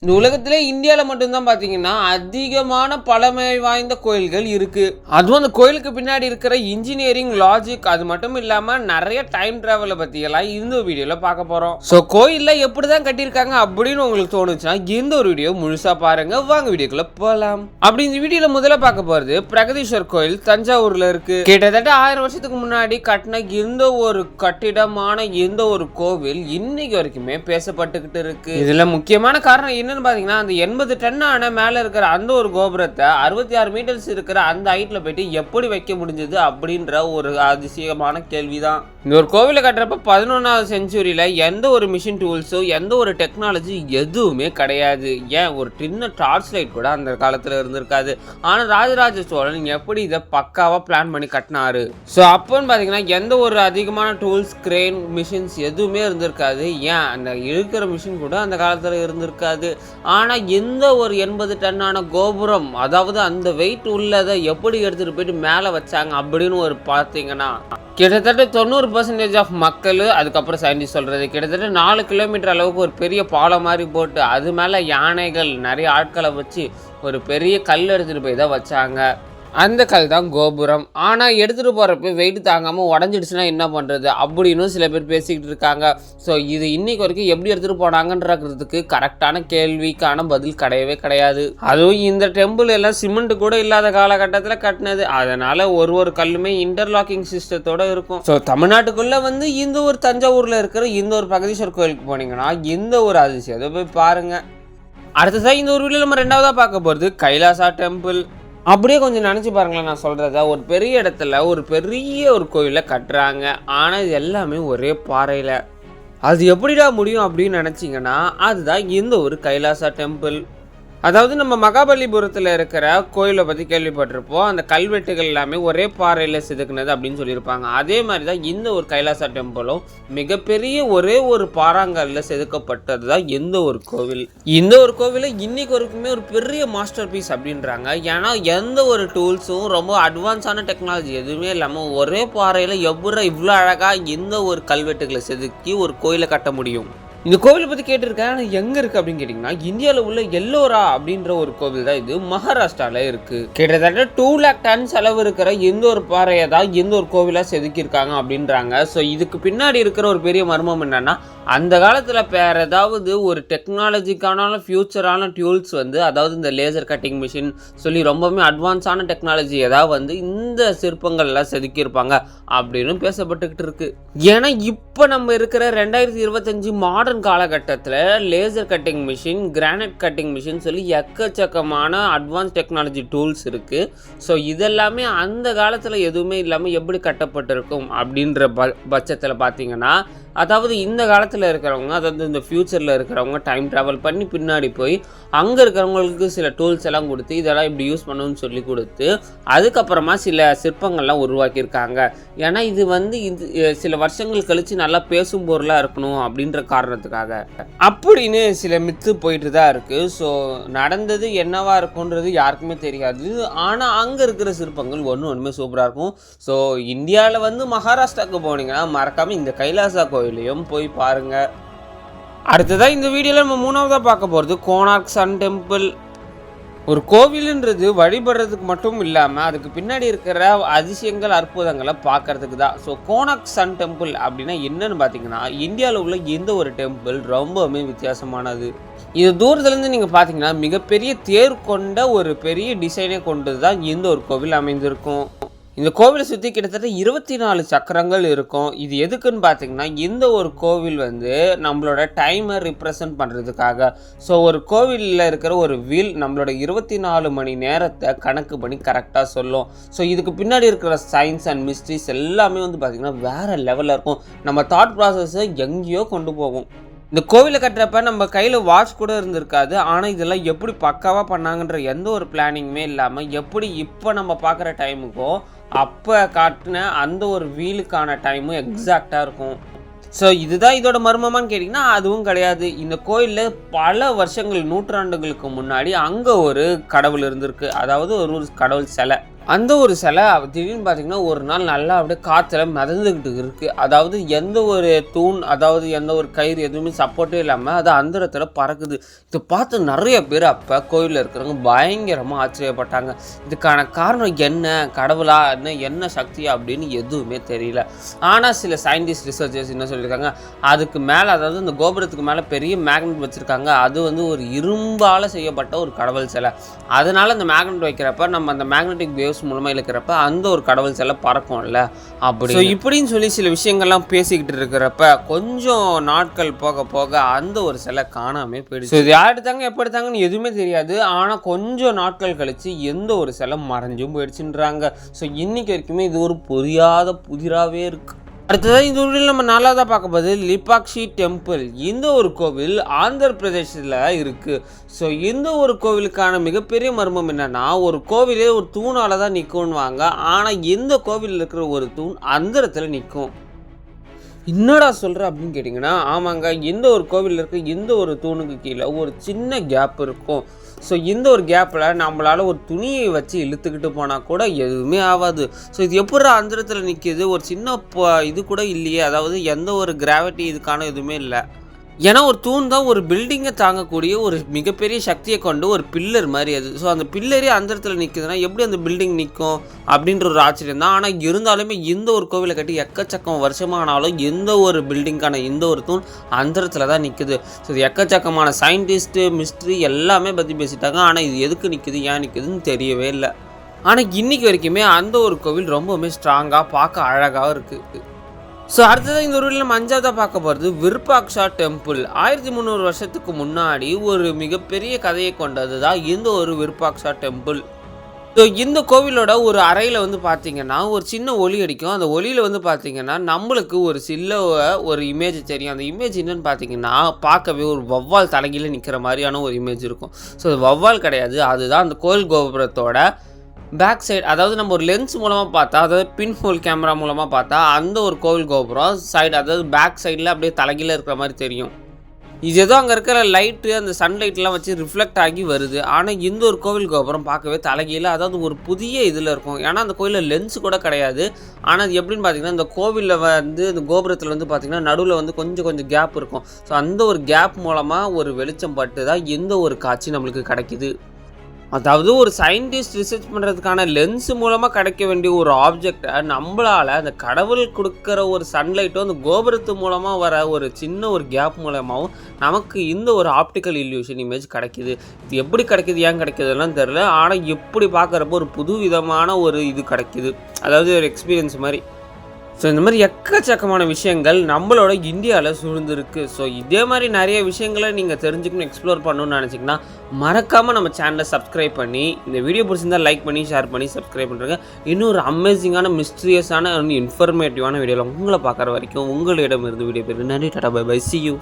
இந்த உலகத்திலே இந்தியாவில் மட்டும்தான் பார்த்தீங்கன்னா அதிகமான பழமை வாய்ந்த கோயில்கள் இருக்கு. அதுவும் அந்த கோயிலுக்கு பின்னாடி இருக்கிற இன்ஜினியரிங் லாஜிக், அது மட்டும் இல்லாமல் நிறைய டைம் டிராவலை பற்றியெல்லாம் இந்த வீடியோவில் பார்க்க போகிறோம். ஸோ கோயிலில் எப்படி தான் கட்டியிருக்காங்க அப்படின்னு உங்களுக்கு தோணுச்சுன்னா இந்த ஒரு வீடியோ முழுசாக பாருங்க. வாங்க வீடியோக்குள்ள போகலாம். அப்படி இந்த வீடியோவில் முதல்ல பார்க்க போகிறது பிரகதீஸ்வர் கோயில் தஞ்சாவூரில் இருக்கு. கிட்டத்தட்ட 1000 வருஷத்துக்கு முன்னாடி கட்டின இந்த ஒரு கட்டிடமான இந்த ஒரு கோவில் இன்னைக்கு வரைக்குமே பேசப்பட்டுக்கிட்டு இருக்கு. இதில் முக்கியமான காரணம் என்னன்னு பாத்தீங்கன்னா, அந்த 80 டன்னான மேல இருக்கிற அந்த ஒரு கோபுரத்தை 66 மீட்டர்ஸ் இருக்கிற அந்த ஹைட்ல போயிட்டு எப்படி வைக்க முடிஞ்சது அப்படின்ற ஒரு அதிசயமான கேள்விதான். இந்த ஒரு கோவிலை கட்டுறப்ப 11ஆவது செஞ்சுரியில எந்த ஒரு மிஷின் டூல்ஸோ எந்த ஒரு டெக்னாலஜி எதுவுமே கிடையாது. ஏன் ஒரு சின்ன டார்ச் லைட் கூட அந்த காலத்துல இருந்திருக்காது. ஆனா ராஜராஜ சோழன் எப்படி இதை பக்காவா பிளான் பண்ணி கட்டினாரு. ஸோ அப்போன்னு பாத்தீங்கன்னா எந்த ஒரு அதிகமான டூல்ஸ், கிரேன், மிஷின்ஸ் எதுவுமே இருந்திருக்காது. ஏன் அந்த இருக்கிற மிஷின் கூட அந்த காலத்துல இருந்திருக்காது. ஆனால் எந்த ஒரு 80 டன்னான கோபுரம், அதாவது அந்த வெயிட் உள்ளதை எப்படி எடுத்துகிட்டு போயிட்டு மேலே வச்சாங்க அப்படின்னு ஒரு பார்த்தீங்கன்னா, கிட்டத்தட்ட 90% ஆஃப் மக்கள், அதுக்கப்புறம் சயின்டிஸ்ட் சொல்கிறது கிட்டத்தட்ட 4 கிலோமீட்டர் அளவுக்கு ஒரு பெரிய பாலம் மாதிரி போட்டு அது மேலே யானைகள் நிறைய ஆட்களை வச்சு ஒரு பெரிய கல் எடுத்துகிட்டு போய் தான் வச்சாங்க. அந்த கல் தான் கோபுரம். ஆனால் எடுத்துகிட்டு போகிறப்ப வெயிட் தாங்காமல் உடஞ்சிடுச்சுன்னா என்ன பண்ணுறது அப்படின்னு சில பேர் பேசிக்கிட்டு இருக்காங்க. ஸோ இது இன்னைக்கு வரைக்கும் எப்படி எடுத்துகிட்டு போனாங்கன்றதுக்கு கரெக்டான கேள்விக்கான பதில் கிடையவே கிடையாது. அதுவும் இந்த டெம்பிள் எல்லாம் சிமெண்ட் கூட இல்லாத காலகட்டத்தில் கட்டினது. அதனால் ஒரு கல்லுமே இன்டர்லாக்கிங் சிஸ்டத்தோடு இருக்கும். ஸோ தமிழ்நாட்டுக்குள்ளே இந்த ஒரு தஞ்சாவூரில் இருக்கிற இந்த ஒரு பிரகதீஸ்வர் கோயிலுக்கு போனீங்கன்னா இந்த ஒரு அதிசயத்தை போய் பாருங்கள். அடுத்ததாக இந்த ஒரு வீடியோவில் நம்ம ரெண்டாவதாக பார்க்க போகிறது கைலாசா டெம்பிள். அப்படியே கொஞ்சம் நினச்சி பாருங்களேன், நான் சொல்கிறத ஒரு பெரிய இடத்துல ஒரு பெரிய ஒரு கோயிலை கட்டுறாங்க. ஆனால் இது எல்லாமே ஒரே பாறையில். அது எப்படிடா முடியும் அப்படின்னு நினச்சிங்கன்னா அதுதான் இந்த ஒரு கைலாசா டெம்பிள். அதாவது நம்ம மகாபலிபுரத்தில் இருக்கிற கோயிலை பற்றி கேள்விப்பட்டிருப்போம். அந்த கல்வெட்டுகள் எல்லாமே ஒரே பாறையில் செதுக்குனது அப்படின்னு சொல்லியிருப்பாங்க. அதே மாதிரி தான் இந்த ஒரு கைலாசா டெம்பிளும் மிகப்பெரிய ஒரே ஒரு பாறாங்கல்ல செதுக்கப்பட்டது தான் இந்த ஒரு கோவில். இந்த ஒரு கோவிலை இன்னைக்கு வரைக்குமே ஒரு பெரிய மாஸ்டர் பீஸ் அப்படின்றாங்க. ஏன்னா எந்த ஒரு டூல்ஸும் ரொம்ப அட்வான்ஸான டெக்னாலஜி எதுவுமே இல்லாமல் ஒரே பாறையில் எவ்வளோ இவ்வளோ அழகாக இந்த ஒரு கல்வெட்டுகளை செதுக்கி ஒரு கோயிலை கட்ட முடியும். இந்த கோவிலை பற்றி கேட்டிருக்கேன். ஆனால் எங்கே இருக்குது அப்படின்னு கேட்டிங்கன்னா, இந்தியாவில் உள்ள எல்லோரா அப்படின்ற ஒரு கோவில் தான் இது மகாராஷ்டிராவில் இருக்குது. கிட்டத்தட்ட 2 lakh டன் செலவு இருக்கிற எந்த ஒரு பாறையை தான் எந்த ஒரு கோவிலாக செதுக்கியிருக்காங்க அப்படின்றாங்க. ஸோ இதுக்கு பின்னாடி இருக்கிற ஒரு பெரிய மர்மம் என்னென்னா, அந்த காலத்தில் வேறு ஏதாவது ஒரு டெக்னாலஜிக்கான ஃபியூச்சரான டியூல்ஸ் அதாவது இந்த லேசர் கட்டிங் மிஷின் சொல்லி ரொம்பவுமே அட்வான்ஸான டெக்னாலஜி ஏதாவது இந்த சிற்பங்கள்லாம் செதுக்கியிருப்பாங்க அப்படின்னு பேசப்பட்டுக்கிட்டு இருக்கு. ஏன்னா இப்போ நம்ம இருக்கிற 2025 மாடர்ன் காலகட்டத்தில் laser cutting machine, granite cutting machine சொல்லி எக்கச்சக்கமான அட்வான்ஸ் டெக்னாலஜி டூல்ஸ் இருக்குது. ஸோ இதெல்லாமே அந்த காலத்தில் எதுவுமே இல்லாமல் எப்படி கட்டப்பட்டிருக்கும் அப்படின்ற பட்சத்தில் பார்த்தீங்கன்னா, அதாவது இந்த காலத்தில் இருக்கிறவங்க, அதாவது இந்த ஃப்யூச்சரில் இருக்கிறவங்க டைம் ட்ராவல் பண்ணி பின்னாடி போய் அங்கே இருக்கிறவங்களுக்கு சில டூல்ஸ் எல்லாம் கொடுத்து இதெல்லாம் இப்படி யூஸ் பண்ணணும்னு சொல்லி கொடுத்து அதுக்கப்புறமா சில சிற்பங்கள்லாம் உருவாக்கியிருக்காங்க. ஏன்னா இது இது சில வருஷங்கள் கழித்து நல்லா பேசும் பொருளாக இருக்கணும் அப்படின்ற காரணத்துக்காக அப்படின்னு சில மித்து போயிட்டு தான் இருக்குது. ஸோ நடந்தது என்னவா இருக்குன்றது யாருக்குமே தெரியாது. ஆனால் அங்கே இருக்கிற சிற்பங்கள் ஒன்றுமே சூப்பராக இருக்கும். ஸோ இந்தியாவில் மகாராஷ்டிராவுக்கு போனீங்கன்னா மறக்காமல் இந்த கைலாசா கோயிலையும் போய் பாருங்க. அடுத்ததான் இந்த வீடியோவில் நம்ம 3ஆவதாக பார்க்க போகிறது கோனார்க் சன் டெம்பிள். ஒரு கோவிலுன்றது வழிபடுறதுக்கு மட்டும் இல்லாமல் அதுக்கு பின்னாடி இருக்கிற அதிசயங்கள், அற்புதங்களை பார்க்கறதுக்கு தான். ஸோ கோனார்க் சன் டெம்பிள் அப்படின்னா என்னன்னு பார்த்தீங்கன்னா, இந்தியாவில் உள்ள எந்த ஒரு டெம்பிள் ரொம்பவுமே வித்தியாசமானது. இது தூரத்துலேருந்து நீங்கள் பார்த்தீங்கன்னா மிகப்பெரிய தேர் கொண்ட ஒரு பெரிய டிசைனை கொண்டது தான் இந்த ஒரு கோவில் அமைந்திருக்கும். இந்த கோவிலை சுற்றி கிட்டத்தட்ட 24 சக்கரங்கள் இருக்கும். இது எதுக்குன்னு பார்த்தீங்கன்னா, இந்த ஒரு கோவில் நம்மளோட டைமை ரிப்ரசன்ட் பண்ணுறதுக்காக. ஸோ ஒரு கோவிலில் இருக்கிற ஒரு வீல் நம்மளோட 24 மணி நேரத்தை கணக்கு பண்ணி கரெக்டாக சொல்லும். ஸோ இதுக்கு பின்னாடி இருக்கிற சயின்ஸ் அண்ட் மிஸ்ட்ரிஸ் எல்லாமே பார்த்திங்கன்னா வேறு லெவலில் இருக்கும். நம்ம தாட் ப்ராசஸை எங்கேயோ கொண்டு போகும். இந்த கோவிலை கட்டுறப்ப நம்ம கையில் வாட்ச் கூட இருந்திருக்காது. ஆனால் இதெல்லாம் எப்படி பக்காவாக பண்ணாங்கன்ற எந்த ஒரு பிளானிங்குமே இல்லாமல் எப்படி இப்போ நம்ம பார்க்குற டைமுக்கோ அப்போ காட்டின அந்த ஒரு வீலுக்கான டைமும் எக்ஸாக்டாக இருக்கும். ஸோ இதுதான் இதோட மர்மமானு கேட்டிங்கன்னா அதுவும் கிடையாது. இந்த கோயிலில் பல வருஷங்கள், நூற்றாண்டுகளுக்கு முன்னாடி அங்கே ஒரு கடவுள் இருந்திருக்கு. அதாவது ஒரு கடவுள் சிலை. அந்த ஒரு சிலை திடீர்னு பார்த்தீங்கன்னா ஒரு நாள் நல்லா அப்படியே காற்றுல மிதந்துக்கிட்டு இருக்குது. அதாவது எந்த ஒரு தூண், அதாவது எந்த ஒரு கயிறு எதுவுமே சப்போர்ட்டே இல்லாமல் அது அந்தரத்தில் பறக்குது. இதை பார்த்து நிறைய பேர் அப்போ கோயிலில் இருக்கிறவங்க பயங்கரமாக ஆச்சரியப்பட்டாங்க. இதுக்கான காரணம் என்ன, கடவுளா என்ன சக்தியா அப்படின்னு எதுவுமே தெரியல. ஆனால் சில சயின்டிஸ்ட் ரிசர்ச்சர்ஸ் என்ன சொல்லியிருக்காங்க, அதுக்கு மேலே, அதாவது இந்த கோபுரத்துக்கு மேலே பெரிய மேக்னெட் வச்சுருக்காங்க. அது வந்து ஒரு இரும்பால் செய்யப்பட்ட ஒரு கடவுள் சிலை. அதனால் அந்த மேக்னெட் வைக்கிறப்ப நம்ம அந்த மேக்னெட்டிக் வேவ்ஸ் மூலமாக இழுக்கிறப்ப அந்த ஒரு கடவுள் சிலை பறக்கும்ல அப்படி. ஸோ இப்படின்னு சொல்லி சில விஷயங்கள்லாம் பேசிக்கிட்டு இருக்கிறப்ப கொஞ்சம் நாட்கள் போக போக அந்த ஒரு சிலை காணாமல் போயிடுச்சு. இது யார் எடுத்தாங்க எப்போ எடுத்தாங்கன்னு எதுவுமே தெரியாது. ஆனால் கொஞ்சம் நாட்கள் கழிச்சு எந்த ஒரு சிலை மறைஞ்சும் போயிடுச்சுன்றாங்க. ஸோ இன்னைக்கு வரைக்குமே இது ஒரு புரியாத புதிராகவே இருக்கு. அடுத்ததாக இந்த ஊரில் நம்ம நல்லா தான் பார்க்க போது லிபாக்ஷி டெம்பிள். இந்த ஒரு கோவில் ஆந்திர பிரதேசத்தில் இருக்குது. ஸோ இந்த ஒரு கோவிலுக்கான மிகப்பெரிய மர்மம் என்னென்னா, ஒரு கோவிலே ஒரு தூணால் தான் நிற்கும்வாங்க. ஆனால் இந்த கோவிலில் இருக்கிற ஒரு தூண் அந்த இடத்துல நிற்கும். என்னடா சொல்கிற அப்படின்னு கேட்டிங்கன்னா, ஆமாங்க, இந்த ஒரு கோவிலில் இருக்க இந்த ஒரு தூணுக்கு கீழே ஒரு சின்ன கேப் இருக்கும். ஸோ இந்த ஒரு கேப்பில் நம்மளால் ஒரு துணியை வச்சு இழுத்துக்கிட்டு போனால் கூட எதுவுமே ஆகாது. ஸோ இது எப்படி அந்த இடத்துல நிற்கிது, ஒரு சின்ன இது கூட இல்லையே, அதாவது எந்த ஒரு கிராவிட்டி இதுக்கான எதுவுமே இல்லை. ஏன்னா ஒரு தூண் தான் ஒரு பில்டிங்கை தாங்கக்கூடிய ஒரு மிகப்பெரிய சக்தியை கொண்டு ஒரு பில்லர் மாதிரி அது. ஸோ அந்த பில்லரே அந்த இடத்துல நிற்குதுன்னா எப்படி அந்த பில்டிங் நிற்கும் அப்படின்ற ஒரு ஆச்சரியம் தான். ஆனால் இருந்தாலுமே இந்த ஒரு கோவிலை கட்டி எக்கச்சக்கம் வருஷமானாலும் எந்த ஒரு பில்டிங்கான இந்த ஒரு தூண் அந்த இடத்துல தான் நிற்குது. ஸோ இது எக்கச்சக்கமான சயின்டிஸ்ட்டு மிஸ்ட்ரி எல்லாமே பற்றி பேசிட்டாங்க. ஆனால் இது எதுக்கு நிற்குது, ஏன் நிற்குதுன்னு தெரியவே இல்லை. ஆனால் இன்றைக்கி வரைக்குமே அந்த ஒரு கோவில் ரொம்பவுமே ஸ்ட்ராங்காக பார்க்க அழகாக இருக்குது. ஸோ அடுத்ததாக இந்த ஊரில் நம்ம அஞ்சாவதாக பார்க்க போகிறது விருப்பாக்ஷா டெம்பிள். 1300 வருஷத்துக்கு முன்னாடி ஒரு மிகப்பெரிய கதையை கொண்டது தான் இந்த ஒரு விருப்பாக்ஷா டெம்பிள். ஸோ இந்த கோவிலோட ஒரு அறையில் வந்து பார்த்திங்கன்னா ஒரு சின்ன ஒளி அடிக்கும். அந்த ஒளியில் வந்து பார்த்திங்கன்னா நம்மளுக்கு ஒரு ஒரு இமேஜ் தெரியும். அந்த இமேஜ் என்னென்னு பார்த்திங்கன்னா பார்க்கவே ஒரு வௌவால் தலைகீழ நிற்கிற மாதிரியான ஒரு இமேஜ் இருக்கும். ஸோ அது வௌவால் கிடையாது, அதுதான் அந்த கோவில் கோபுரத்தோட பேக் சைடு. அதாவது நம்ம ஒரு லென்ஸ் மூலமாக பார்த்தா, அதாவது பின் ஹோல் கேமரா மூலமாக பார்த்தா அந்த ஒரு கோவில் கோபுரம் சைடு, அதாவது பேக் சைடில் அப்படியே தலைகீழ இருக்கிற மாதிரி தெரியும். இது ஏதோ அங்கே இருக்கிற லைட்டு, அந்த சன்லைட்லாம் வச்சு ரிஃப்ளெக்ட் ஆகி வருது. ஆனால் இந்த ஒரு கோவில் கோபுரம் பார்க்கவே தலைகீழ, அதாவது ஒரு புதிய இதில் இருக்கும். ஏன்னா அந்த கோயிலில் லென்ஸ் கூட கிடையாது. ஆனால் அது எப்படின்னு பார்த்தீங்கன்னா, இந்த கோவிலில் வந்து இந்த கோபுரத்தில் வந்து பார்த்திங்கன்னா நடுவில் வந்து கொஞ்சம் கேப் இருக்கும். ஸோ அந்த ஒரு கேப் மூலமாக ஒரு வெளிச்சம் பட்டு தான் எந்த ஒரு காட்சி நம்மளுக்கு கிடைக்கிது. அதாவது ஒரு சயின்டிஸ்ட் ரிசர்ச் பண்ணுறதுக்கான லென்ஸ் மூலமாக கிடைக்க வேண்டிய ஒரு ஆப்ஜெக்டை நம்மளால் அந்த கடவுள் கொடுக்குற ஒரு சன்லைட்டும் அந்த கோபுரத்து மூலமாக வர ஒரு சின்ன ஒரு கேப் மூலமாகவும் நமக்கு இந்த ஒரு ஆப்டிக்கல் இல்யூஷன் இமேஜ் கிடைக்கிது. இது எப்படி கிடைக்கிது, ஏன் கிடைக்கிதுலாம் தெரில. ஆனால் எப்படி பார்க்குறப்போ ஒரு புது விதமான ஒரு இது கிடைக்கிது, அதாவது ஒரு எக்ஸ்பீரியன்ஸ் மாதிரி. ஸோ இந்த மாதிரி எக்கச்சக்கமான விஷயங்கள் நம்மளோட இந்தியாவில் சூழ்ந்துருக்கு. ஸோ இதே மாதிரி நிறைய விஷயங்களை நீங்கள் தெரிஞ்சுக்கணும், எக்ஸ்ப்ளோர் பண்ணணும்னு நினச்சிங்கன்னா மறக்காமல் நம்ம சேனலை சப்ஸ்கிரைப் பண்ணி, இந்த வீடியோ பிடிச்சிருந்தால் லைக் பண்ணி ஷேர் பண்ணி சப்ஸ்கிரைப் பண்ணுறேங்க. இன்னும் ஒரு அமேசிங்கான மிஸ்டீரியஸான இன்ஃபர்மேட்டிவான வீடியோவில் உங்களை பார்க்குற வரைக்கும் உங்களிடம் இருந்து வீடியோ பேர் நன்றி. டாடா பை பை, see you.